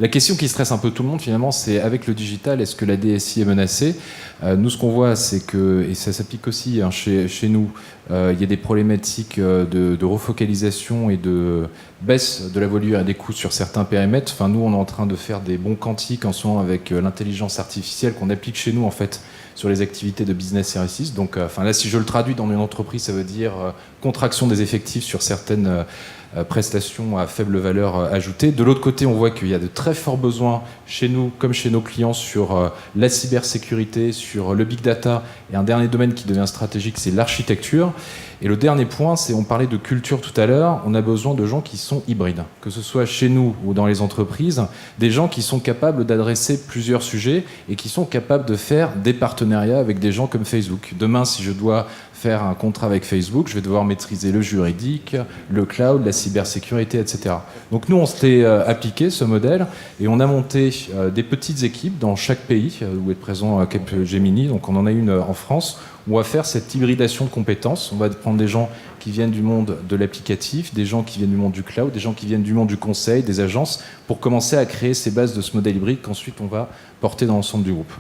La question qui stresse un peu tout le monde, finalement, c'est avec le digital, est-ce que la DSI est menacée ? Nous, ce qu'on voit, c'est que, et ça s'applique aussi chez nous, il y a des problématiques de refocalisation et de baisse de la voilure et des coûts sur certains périmètres. Enfin, nous, on est en train de faire des bons quantiques en ce moment avec l'intelligence artificielle qu'on applique chez nous, en fait, sur les activités de business services. Donc, là, si je le traduis dans une entreprise, ça veut dire contraction des effectifs sur certaines prestations à faible valeur ajoutée. De l'autre côté, on voit qu'il y a de très forts besoins chez nous comme chez nos clients sur la cybersécurité, sur le big data, et un dernier domaine qui devient stratégique, c'est l'architecture. Et le dernier point, c'est, on parlait de culture tout à l'heure, on a besoin de gens qui sont hybrides, que ce soit chez nous ou dans les entreprises, des gens qui sont capables d'adresser plusieurs sujets et qui sont capables de faire des partenariats avec des gens comme Facebook. Demain, si je dois faire un contrat avec Facebook, je vais devoir maîtriser le juridique, le cloud, la cybersécurité, etc. Donc nous, on s'était appliqué ce modèle et on a monté des petites équipes dans chaque pays où est présent Capgemini. Donc on en a une en France où on va faire cette hybridation de compétences. On va prendre des gens qui viennent du monde de l'applicatif, des gens qui viennent du monde du cloud, des gens qui viennent du monde du conseil, des agences, pour commencer à créer ces bases de ce modèle hybride qu'ensuite on va porter dans l'ensemble du groupe.